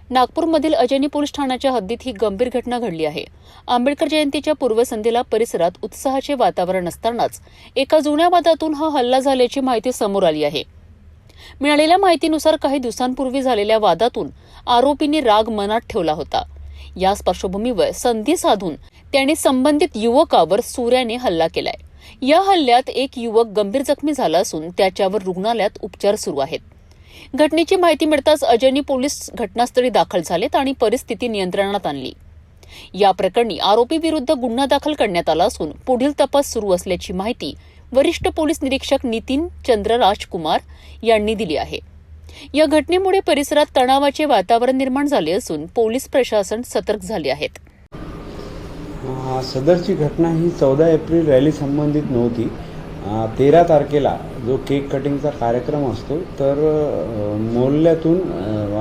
नागपूरमधील अजनी पोलीस ठाण्याच्या हद्दीत ही गंभीर घटना घडली आहे। आंबेडकर जयंतीच्या पूर्वसंध्येला परिसरात उत्साहाचे वातावरण असतानाच एका जुन्या वादातून हा हल्ला झाल्याची माहिती समोर आली आहे। मिळालेल्या माहितीनुसार काही दिवसांपूर्वी झालेल्या वादातून आरोपींनी राग मनात ठेवला होता। याच पार्श्वभूमीवर संधी साधून त्यांनी संबंधित युवकावर सुऱ्याने हल्ला केलाय। या हल्ल्यात एक युवक गंभीर जखमी झाला असून त्याच्यावर रुग्णालयात उपचार सुरू आहेत। घटनेची माहिती मिळताच अजनी पोलीस घटनास्थळी दाखल झालेत आणि परिस्थिती नियंत्रणात आणली। या प्रकरणी आरोपी विरुद्ध गुन्हा दाखल करण्यात आला असून पुढील तपास सुरू असल्याची माहिती वरिष्ठ पोलीस निरीक्षक नितीन चंद्र राजकुमार यांनी दिली आहे। या घटनेमुळे परिसरात तणावाचे वातावरण निर्माण झाले असून पोलीस प्रशासन सतर्क झाले आहेत। सदरची घटना ही 14 एप्रिल रॅली संबंधित नव्हती। 13 तारखेला जो केक कटिंगचा कार्यक्रम असतो तर मोहल्ल्यातून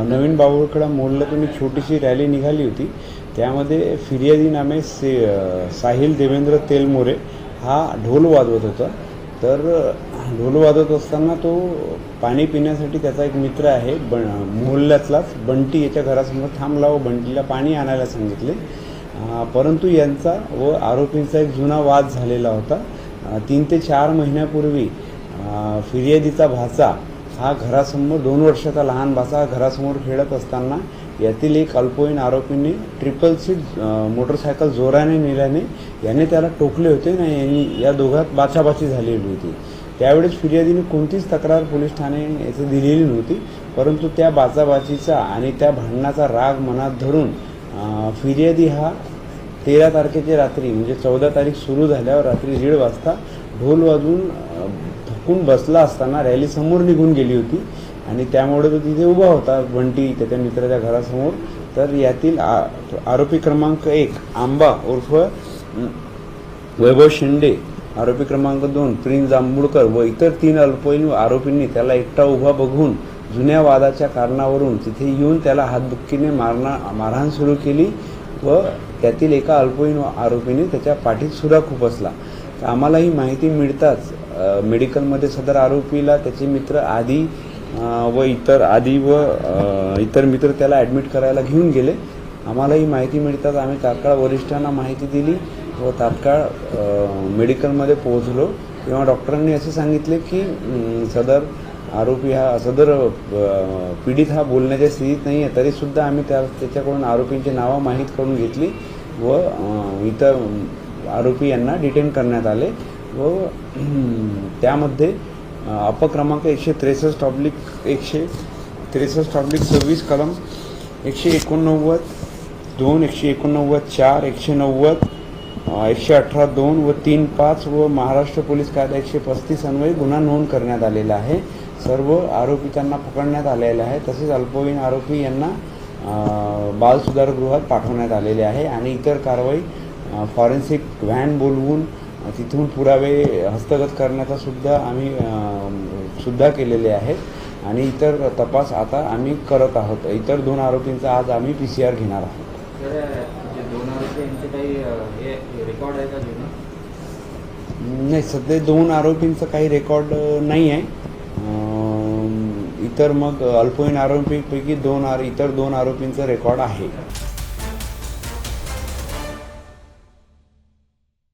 नवीन बाबुळकडा मोहल्ल्यातून एक छोटीशी रॅली निघाली होती। त्यामध्ये फिर्यादी नामे साहिल देवेंद्र तेलमोरे हा ढोल वाजवत होता। तर ढोल वाजवत असताना तो पाणी पिण्यासाठी त्याचा एक मित्र आहे मोहल्ल्यातलाच बंटी याच्या घरासमोर थांबला व बंटीला पाणी आणायला सांगितले। परंतु यांचा व आरोपींचा एक जुना वाद झालेला होता। 3 ते 4 महिन्यापूर्वी फिर्यादीचा भाचा हा घरासमोर 2 वर्षाचा लहान भाचा घरासमोर खेळत असताना यातील एक अल्पवयीन आरोपीने ट्रिपल सीट मोटरसायकल जोराने नेल्याने याने त्याला टोकले होते आणि या दोघात बाचाबाची झालेली होती। त्यावेळेस फिर्यादीने कोणतीच तक्रार पोलीस ठाणे येथे दिलेली नव्हती, परंतु त्या बाचाबाचीचा आणि त्या भांडणाचा राग मनात धरून फिर्यादी हा 13 तारखेची रात्री म्हणजे 14 तारीख सुरू झाल्यावर रात्री 1:30 वाजता ढोल वाजवून थकून बसला असताना रॅली समोर निघून गेली होती आणि त्यामुळे तो तिथे उभा होता बंटी त्याच्या मित्राच्या घरासमोर। तर यातील आरोपी क्रमांक 1 आंबा उर्फ वैभव शेंडे, आरोपी क्रमांक 2 प्रिन्स जांभूळकर व इतर 3 अल्पवयीन आरोपींनी त्याला एकटा उभा बघून जुन्या वादाच्या कारणावरून तिथे येऊन त्याला हातबुक्कीने मारहाण सुरू केली व त्यातील एका अल्पवयीन आरोपीने त्याच्या पाठीत सुरा खुपसला। तर आम्हाला ही माहिती मिळताच मेडिकलमध्ये सदर आरोपीला त्याचे मित्र आदी व इतर मित्र त्याला ॲडमिट करायला घेऊन गेले। आम्हाला ही माहिती मिळताच आम्ही तात्काळ वरिष्ठांना माहिती दिली व तात्काळ मेडिकलमध्ये पोहोचलो। तेव्हा डॉक्टरांनी असे सांगितले की सदर पीडित हा बोलण्याच्या स्थितीत नाही आहे। तरीसुद्धा आम्ही त्याच्याकडून आरोपींची नावं माहीत करून घेतली व इतर आरोपी यांना डिटेन करण्यात आले व त्यामध्ये अपक्रमांक 163/163/26 कलम 189 2 189 4 190 118(2) व 3(5) व महाराष्ट्र पोलीस कायदा 135 अन्वये गुन्हा नोंद करण्यात आलेला आहे। सर्व आरोपी त्यांना पकडण्यात आलेले आहे। तसेच अल्पवयीन आरोपी यांना बाल सुधारगृहात पाठवण्यात आलेले आहे आणि इतर कारवाई फॉरेन्सिक व्हॅन बोलवून तिथून पुरावे हस्तगत करण्याचा सुद्धा आम्ही केलेले आहेत आणि इतर तपास आता आम्ही करत आहोत। इतर 2 आरोपींचा आज आम्ही PCR घेणार आहोत। नाही, सध्या 2 आरोपींचं काही रेकॉर्ड नाही आहे। इतर मग अल्पवयीन आरोपींपैकी इतर 2 आरोपींचा रेकॉर्ड आहे।